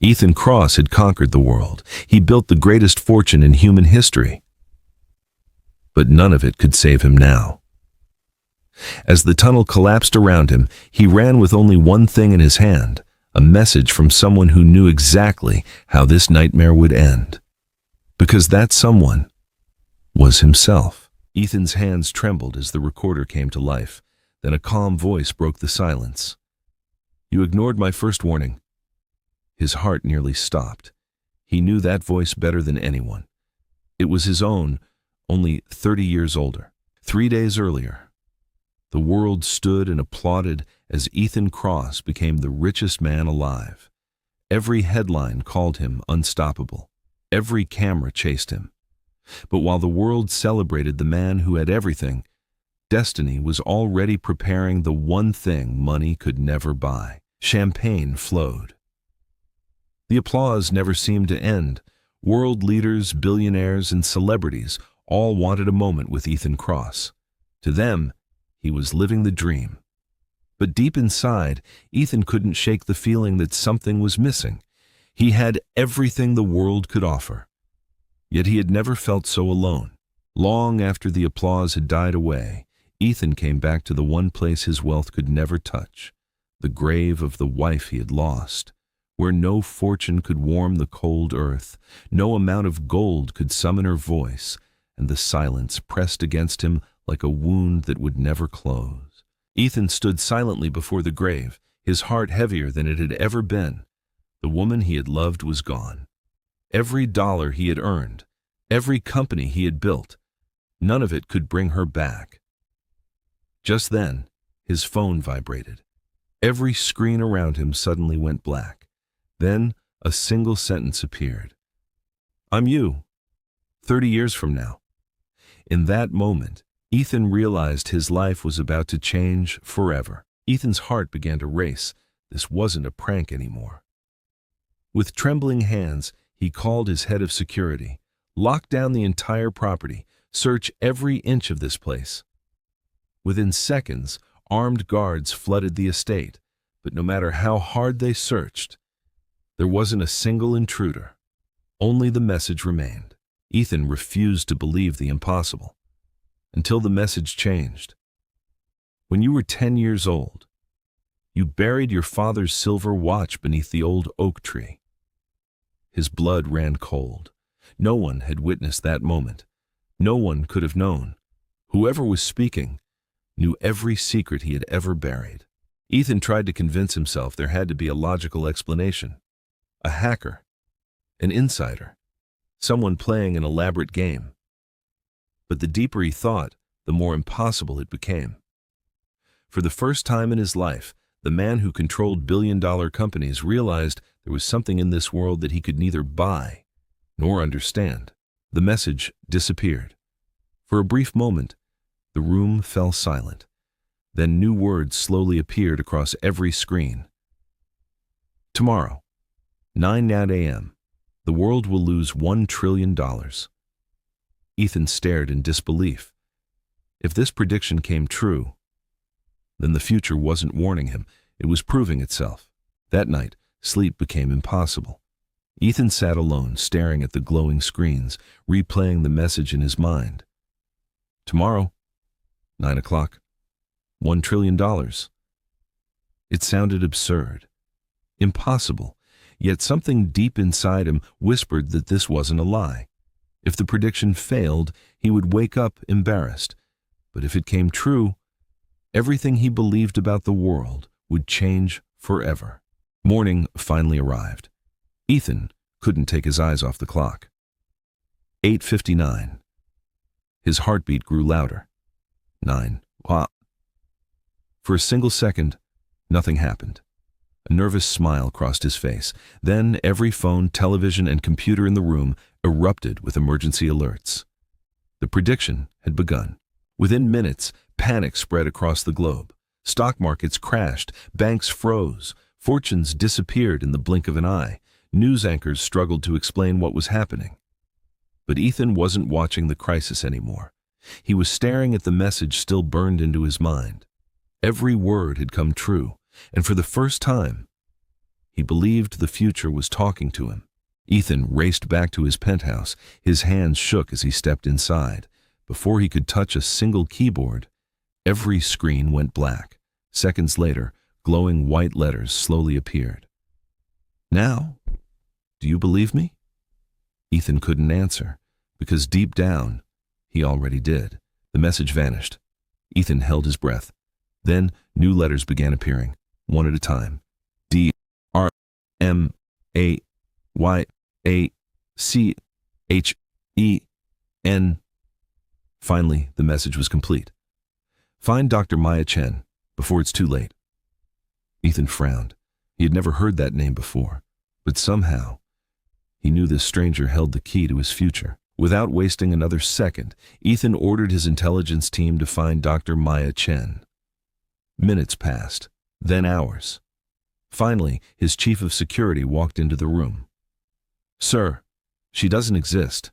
Ethan Cross had conquered the world. He built the greatest fortune in human history. But none of it could save him now. As the tunnel collapsed around him, he ran with only one thing in his hand, a message from someone who knew exactly how this nightmare would end. Because that someone was himself. Ethan's hands trembled as the recorder came to life. Then a calm voice broke the silence. "You ignored my first warning." His heart nearly stopped. He knew that voice better than anyone. It was his own, only 30 years older. 3 days earlier, the world stood and applauded as Ethan Cross became the richest man alive. Every headline called him unstoppable. Every camera chased him. But while the world celebrated the man who had everything, destiny was already preparing the one thing money could never buy. Champagne flowed. The applause never seemed to end. World leaders, billionaires, and celebrities all wanted a moment with Ethan Cross. To them, he was living the dream. But deep inside, Ethan couldn't shake the feeling that something was missing. He had everything the world could offer. Yet he had never felt so alone. Long after the applause had died away, Ethan came back to the one place his wealth could never touch, the grave of the wife he had lost, where no fortune could warm the cold earth, no amount of gold could summon her voice, and the silence pressed against him like a wound that would never close. Ethan stood silently before the grave, his heart heavier than it had ever been. The woman he had loved was gone. Every dollar he had earned, every company he had built, none of it could bring her back. Just then, his phone vibrated. Every screen around him suddenly went black. Then, a single sentence appeared. "I'm you, 30 years from now." In that moment, Ethan realized his life was about to change forever. Ethan's heart began to race. This wasn't a prank anymore. With trembling hands, he called his head of security. "Lock down the entire property. Search every inch of this place." Within seconds, armed guards flooded the estate, but no matter how hard they searched, there wasn't a single intruder. Only the message remained. Ethan refused to believe the impossible. Until the message changed. When you were 10 years old, you buried your father's silver watch beneath the old oak tree. His blood ran cold. No one had witnessed that moment. No one could have known. Whoever was speaking knew every secret he had ever buried. Ethan tried to convince himself there had to be a logical explanation. A hacker, an insider, someone playing an elaborate game. But the deeper he thought, the more impossible it became. For the first time in his life, the man who controlled billion-dollar companies realized there was something in this world that he could neither buy nor understand. The message disappeared. For a brief moment, the room fell silent. Then new words slowly appeared across every screen. "Tomorrow, 9 a.m., the world will lose $1 trillion. Ethan stared in disbelief. If this prediction came true, then the future wasn't warning him, it was proving itself. That night, sleep became impossible. Ethan sat alone, staring at the glowing screens, replaying the message in his mind. Tomorrow, 9 o'clock, $1 trillion. It sounded absurd, impossible, yet something deep inside him whispered that this wasn't a lie. If the prediction failed, he would wake up embarrassed. But if it came true, everything he believed about the world would change forever. Morning finally arrived. Ethan couldn't take his eyes off the clock. 8:59. His heartbeat grew louder. 9. Wow. For a single second, nothing happened. A nervous smile crossed his face. Then every phone, television, and computer in the room erupted with emergency alerts. The prediction had begun. Within minutes, panic spread across the globe. Stock markets crashed, banks froze, fortunes disappeared in the blink of an eye. News anchors struggled to explain what was happening. But Ethan wasn't watching the crisis anymore. He was staring at the message still burned into his mind. Every word had come true, and for the first time, He believed the future was talking to him. Ethan raced back to his penthouse. His hands shook as he stepped inside. Before he could touch a single keyboard, every screen went black. Seconds later, glowing white letters slowly appeared. "Now, do you believe me?" Ethan couldn't answer, because deep down, he already did. The message vanished. Ethan held his breath. Then, new letters began appearing, one at a time. D, R, M, A, Y, A, C, H, E, N. Finally, the message was complete. "Find Dr. Maya Chen, before it's too late." Ethan frowned. He had never heard that name before, but somehow, he knew this stranger held the key to his future. Without wasting another second, Ethan ordered his intelligence team to find Dr. Maya Chen. Minutes passed, then hours. Finally, his chief of security walked into the room. "Sir, she doesn't exist.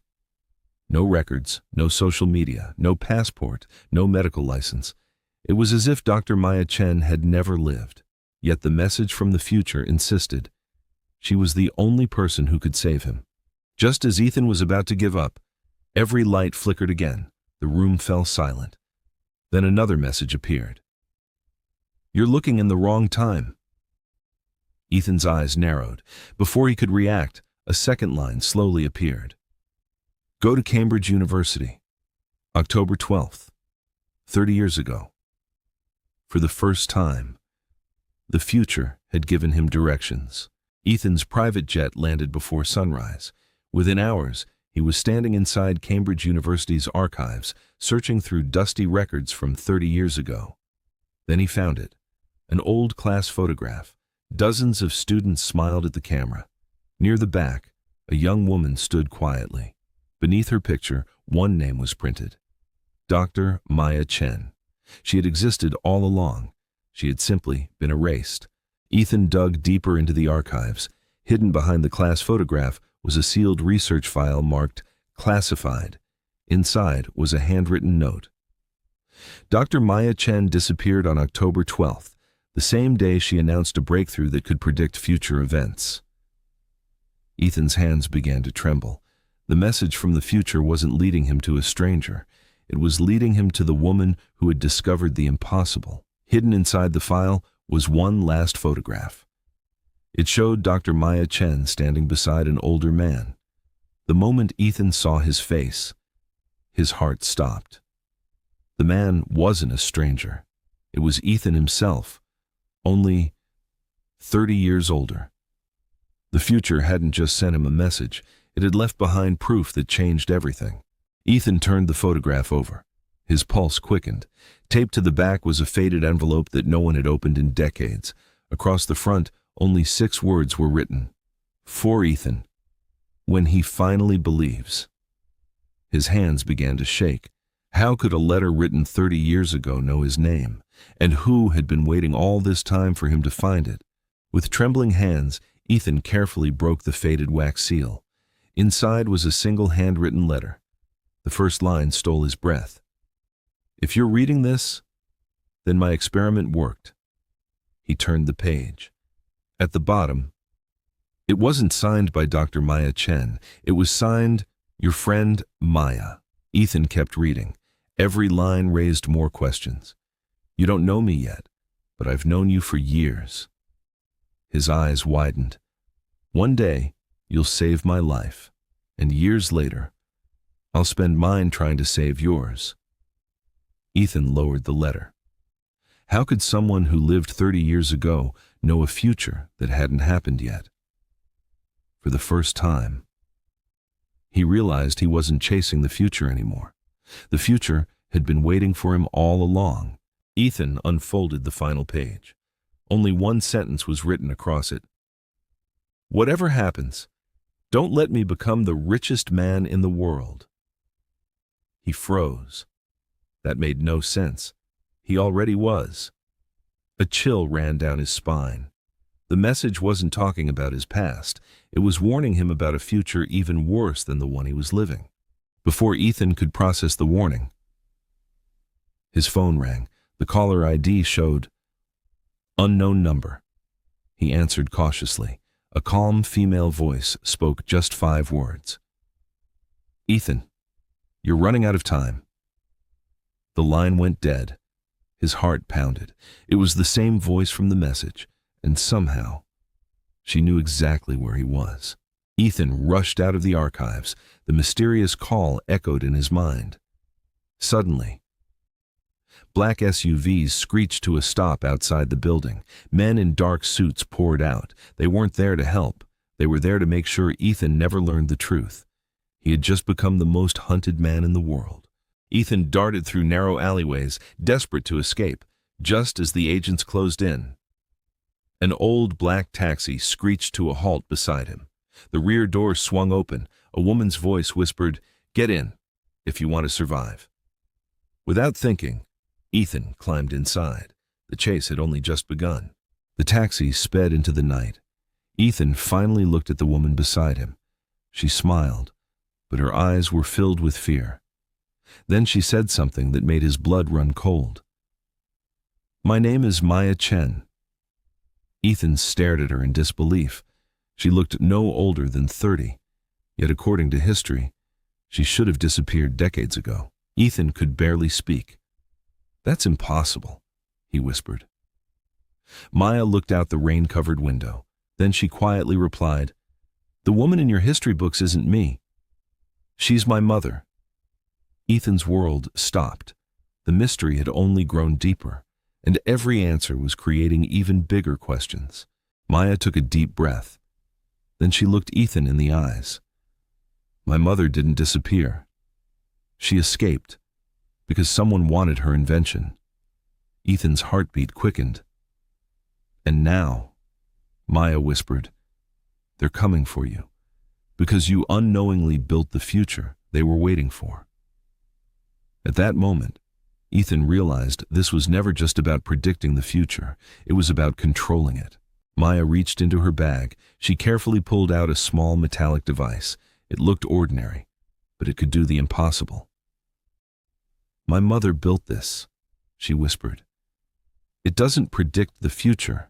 No records, no social media, no passport, no medical license." It was as if Dr. Maya Chen had never lived. Yet the message from the future insisted. She was the only person who could save him. Just as Ethan was about to give up, every light flickered again. The room fell silent. Then another message appeared. "You're looking in the wrong time." Ethan's eyes narrowed. Before he could react, a second line slowly appeared. "Go to Cambridge University, October 12th, 30 years ago." For the first time, the future had given him directions. Ethan's private jet landed before sunrise. Within hours, he was standing inside Cambridge University's archives, searching through dusty records from 30 years ago. Then he found it, an old class photograph. Dozens of students smiled at the camera. Near the back, a young woman stood quietly. Beneath her picture, one name was printed: Dr. Maya Chen. She had existed all along. She had simply been erased. Ethan dug deeper into the archives. Hidden behind the class photograph was a sealed research file marked classified. Inside was a handwritten note. Dr. Maya Chen disappeared on October 12th, the same day she announced a breakthrough that could predict future events. Ethan's hands began to tremble. The message from the future wasn't leading him to a stranger. It was leading him to the woman who had discovered the impossible. Hidden inside the file was one last photograph. It showed Dr. Maya Chen standing beside an older man. The moment Ethan saw his face, his heart stopped. The man wasn't a stranger. It was Ethan himself, only 30 years older. The future hadn't just sent him a message, it had left behind proof that changed everything. Ethan turned the photograph over. His pulse quickened. Taped to the back was a faded envelope that no one had opened in decades. Across the front, only 6 words were written. For Ethan, when he finally believes. His hands began to shake. How could a letter written 30 years ago know his name? And who had been waiting all this time for him to find it? With trembling hands, Ethan carefully broke the faded wax seal. Inside was a single handwritten letter. The first line stole his breath. If you're reading this, then my experiment worked. He turned the page. At the bottom, it wasn't signed by Dr. Maya Chen. It was signed, your friend, Maya. Ethan kept reading. Every line raised more questions. You don't know me yet, but I've known you for years. His eyes widened. One day, you'll save my life, and years later, I'll spend mine trying to save yours. Ethan lowered the letter. How could someone who lived 30 years ago know a future that hadn't happened yet? For the first time, he realized he wasn't chasing the future anymore. The future had been waiting for him all along. Ethan unfolded the final page. Only one sentence was written across it. Whatever happens, don't let me become the richest man in the world. He froze. That made no sense. He already was. A chill ran down his spine. The message wasn't talking about his past. It was warning him about a future even worse than the one he was living. Before Ethan could process the warning, his phone rang. The caller ID showed unknown number. he answered cautiously. A calm female voice spoke just 5 words. "Ethan, you're running out of time." The line went dead. His heart pounded. It was the same voice from the message, and somehow, she knew exactly where he was. Ethan rushed out of the archives. The mysterious call echoed in his mind. Suddenly, black SUVs screeched to a stop outside the building. Men in dark suits poured out. They weren't there to help. They were there to make sure Ethan never learned the truth. He had just become the most hunted man in the world. Ethan darted through narrow alleyways, desperate to escape, just as the agents closed in. An old black taxi screeched to a halt beside him. The rear door swung open. A woman's voice whispered, "Get in, if you want to survive." Without thinking, Ethan climbed inside. The chase had only just begun. The taxi sped into the night. Ethan finally looked at the woman beside him. She smiled, but her eyes were filled with fear. Then she said something that made his blood run cold. "My name is Maya Chen." Ethan stared at her in disbelief. She looked no older than 30, yet according to history, she should have disappeared decades ago. Ethan could barely speak. "That's impossible," he whispered. Maya looked out the rain-covered window. Then she quietly replied, "The woman in your history books isn't me. She's my mother." Ethan's world stopped. The mystery had only grown deeper, and every answer was creating even bigger questions. Maya took a deep breath. Then she looked Ethan in the eyes. "My mother didn't disappear. She escaped because someone wanted her invention." Ethan's heartbeat quickened. "And now," Maya whispered, "they're coming for you, because you unknowingly built the future they were waiting for." At that moment, Ethan realized this was never just about predicting the future, it was about controlling it. Maya reached into her bag. She carefully pulled out a small metallic device. It looked ordinary, but it could do the impossible. "My mother built this," she whispered. "It doesn't predict the future.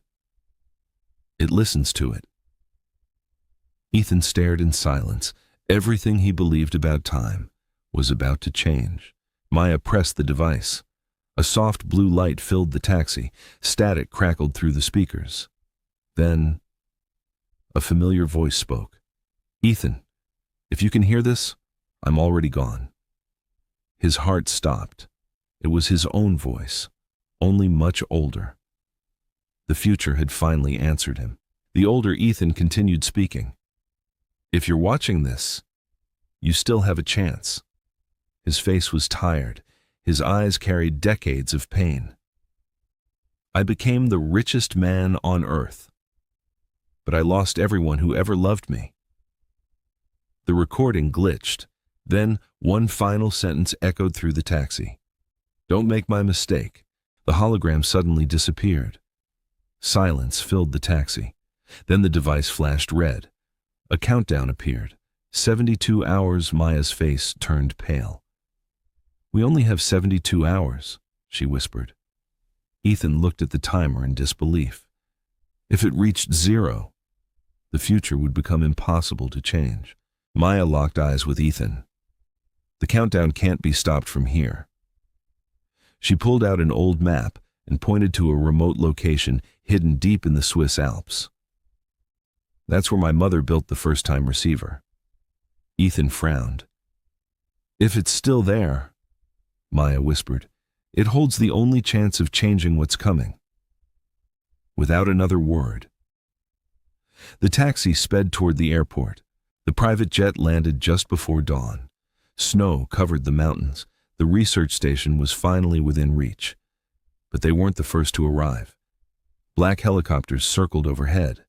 It listens to it." Ethan stared in silence. Everything he believed about time was about to change. Maya pressed the device. A soft blue light filled the taxi. Static crackled through the speakers. Then, a familiar voice spoke. "Ethan, if you can hear this, I'm already gone." His heart stopped. It was his own voice, only much older. The future had finally answered him. The older Ethan continued speaking. "If you're watching this, you still have a chance." His face was tired. His eyes carried decades of pain. "I became the richest man on earth, but I lost everyone who ever loved me." The recording glitched. Then one final sentence echoed through the taxi. "Don't make my mistake." The hologram suddenly disappeared. Silence filled the taxi. Then the device flashed red. A countdown appeared. 72 hours. Maya's face turned pale. "We only have 72 hours, she whispered. Ethan looked at the timer in disbelief. If it reached 0, the future would become impossible to change. Maya locked eyes with Ethan. "The countdown can't be stopped from here." She pulled out an old map and pointed to a remote location hidden deep in the Swiss Alps. "That's where my mother built the first-time receiver." Ethan frowned. "If it's still there," Maya whispered, "it holds the only chance of changing what's coming." Without another word, the taxi sped toward the airport. The private jet landed just before dawn. Snow covered the mountains. The research station was finally within reach. But they weren't the first to arrive. Black helicopters circled overhead.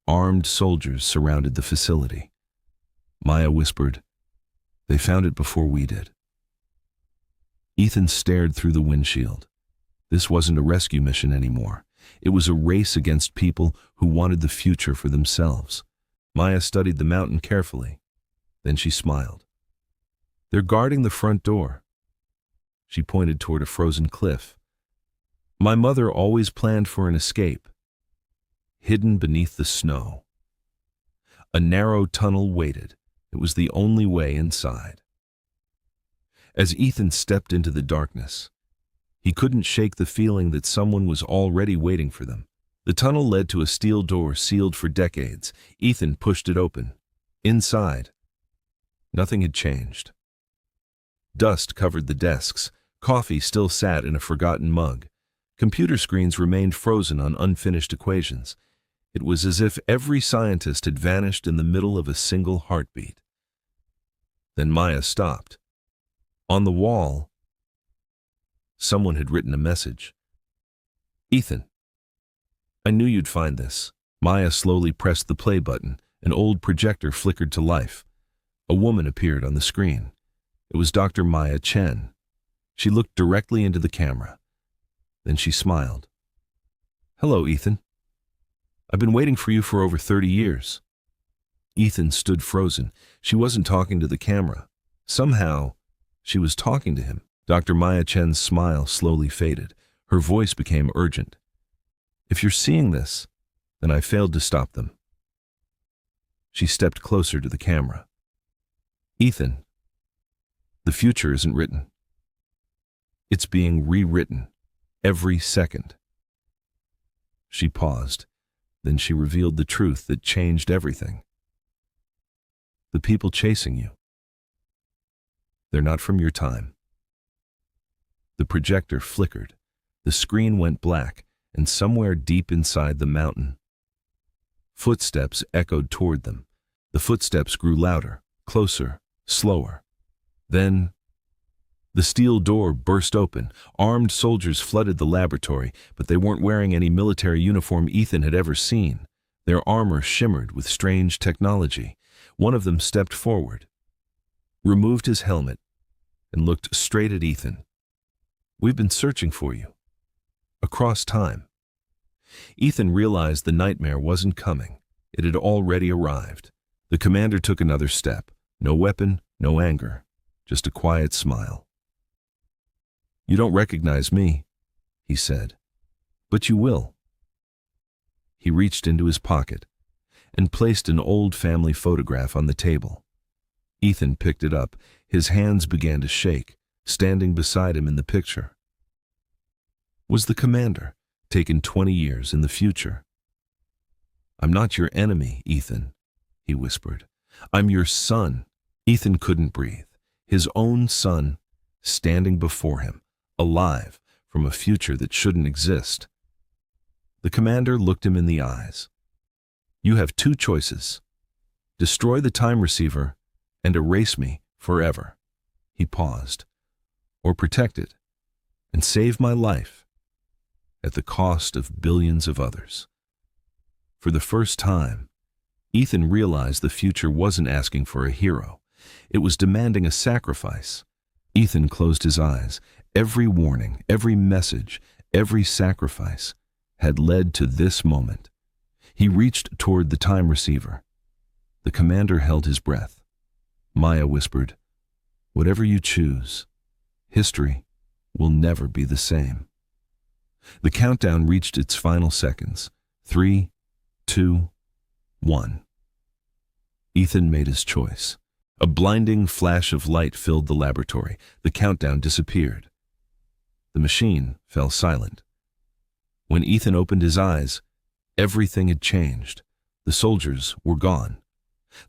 Armed soldiers surrounded the facility. Maya whispered, "They found it before we did." Ethan stared through the windshield. This wasn't a rescue mission anymore. It was a race against people who wanted the future for themselves. Maya studied the mountain carefully. Then she smiled. "They're guarding the front door." She pointed toward a frozen cliff. "My mother always planned for an escape." hidden beneath the snow. A narrow tunnel waited. It was the only way inside. As Ethan stepped into the darkness, he couldn't shake the feeling that someone was already waiting for them. The tunnel led to a steel door sealed for decades. Ethan pushed it open. Inside, nothing had changed. Dust covered the desks. Coffee still sat in a forgotten mug. Computer screens remained frozen on unfinished equations. It was as if every scientist had vanished in the middle of a single heartbeat. Then Maya stopped. On the wall, someone had written a message. "Ethan, I knew you'd find this." Maya slowly pressed the play button. An old projector flickered to life. A woman appeared on the screen. It was Dr. Maya Chen. She looked directly into the camera. Then she smiled. "Hello, Ethan. I've been waiting for you for over 30 years. Ethan stood frozen. She wasn't talking to the camera. Somehow, she was talking to him. Dr. Maya Chen's smile slowly faded. Her voice became urgent. "If you're seeing this, then I failed to stop them." She stepped closer to the camera. "Ethan, the future isn't written. It's being rewritten every second." She paused. Then she revealed the truth that changed everything. The people chasing you, they're not from your time. The projector flickered. The screen went black, and somewhere deep inside the mountain, footsteps echoed toward them. The footsteps grew louder, closer, slower. Then, the steel door burst open. Armed soldiers flooded the laboratory, but they weren't wearing any military uniform Ethan had ever seen. Their armor shimmered with strange technology. One of them stepped forward, removed his helmet, and looked straight at Ethan. "We've been searching for you. Across time." Ethan realized the nightmare wasn't coming. It had already arrived. The commander took another step. No weapon, no anger, just a quiet smile. "You don't recognize me," he said, "but you will." He reached into his pocket and placed an old family photograph on the table. Ethan picked it up. His hands began to shake, standing beside him in the picture was the commander, taken 20 years in the future. "I'm not your enemy, Ethan," he whispered. "I'm your son." Ethan couldn't breathe. His own son, standing before him, alive, from a future that shouldn't exist. The commander looked him in the eyes. "You have two choices. Destroy the time receiver and erase me forever." He paused. "Or protect it and save my life at the cost of billions of others." For the first time, Ethan realized the future wasn't asking for a hero. It was demanding a sacrifice. Ethan closed his eyes. Every warning, every message, every sacrifice had led to this moment. He reached toward the time receiver. The commander held his breath. Maya whispered, "Whatever you choose, history will never be the same." The countdown reached its final seconds. 3, 2, 1. Ethan made his choice. A blinding flash of light filled the laboratory. The countdown disappeared. The machine fell silent. When Ethan opened his eyes, everything had changed. The soldiers were gone.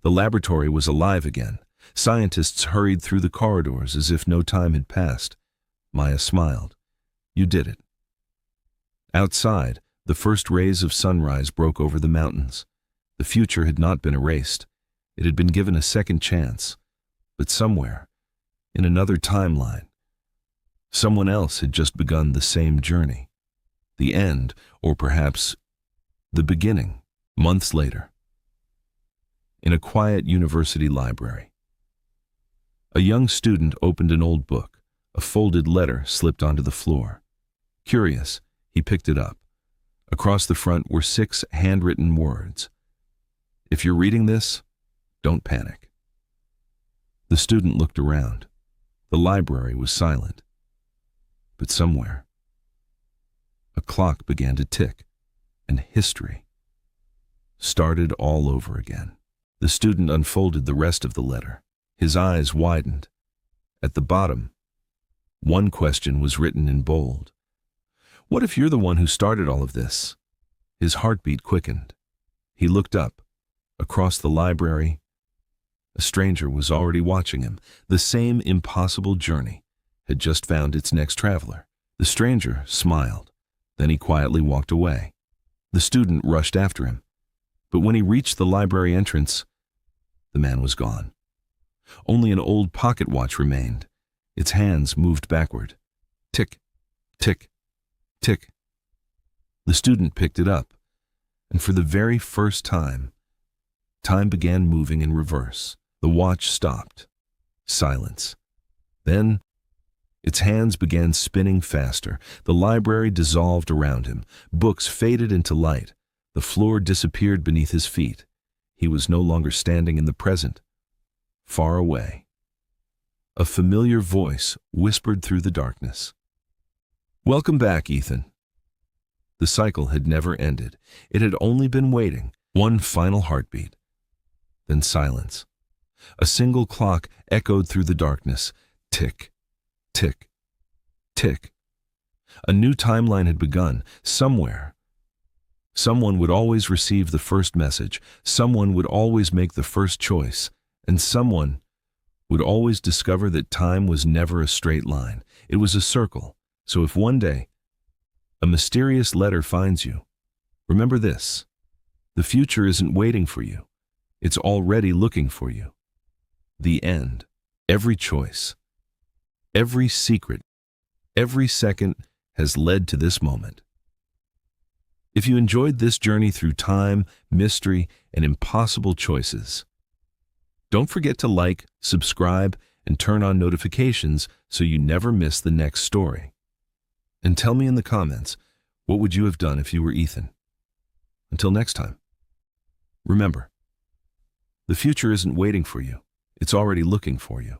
The laboratory was alive again. Scientists hurried through the corridors as if no time had passed. Maya smiled. "You did it." Outside, the first rays of sunrise broke over the mountains. The future had not been erased. It had been given a second chance. But somewhere, in another timeline, someone else had just begun the same journey. The end, or perhaps the beginning, months later. In a quiet university library, a young student opened an old book. A folded letter slipped onto the floor. Curious, he picked it up. Across the front were 6 handwritten words. "If you're reading this, don't panic." The student looked around. The library was silent. But somewhere, a clock began to tick, and history started all over again. The student unfolded the rest of the letter. His eyes widened. At the bottom, one question was written in bold. What if you're the one who started all of this? His heartbeat quickened. He looked up. Across the library, a stranger was already watching him. The same impossible journey had just found its next traveler. The stranger smiled. Then he quietly walked away. The student rushed after him. But when he reached the library entrance, the man was gone. Only an old pocket watch remained. Its hands moved backward. Tick, tick, tick. The student picked it up, and for the very first time, time began moving in reverse. The watch stopped. Silence. Then, its hands began spinning faster. The library dissolved around him. Books faded into light. The floor disappeared beneath his feet. He was no longer standing in the present. Far away, a familiar voice whispered through the darkness. "Welcome back, Ethan." The cycle had never ended. It had only been waiting. One final heartbeat. Then silence. A single clock echoed through the darkness. Tick, tick, tick. A new timeline had begun. Somewhere, someone would always receive the first message. Someone would always make the first choice. And someone would always discover that time was never a straight line. It was a circle. So if one day a mysterious letter finds you, remember this: the future isn't waiting for you. It's already looking for you. The end. Every choice, every secret, every second has led to this moment. If you enjoyed this journey through time, mystery, and impossible choices, don't forget to like, subscribe, and turn on notifications so you never miss the next story. And tell me in the comments, what would you have done if you were Ethan? Until next time, remember, the future isn't waiting for you. It's already looking for you.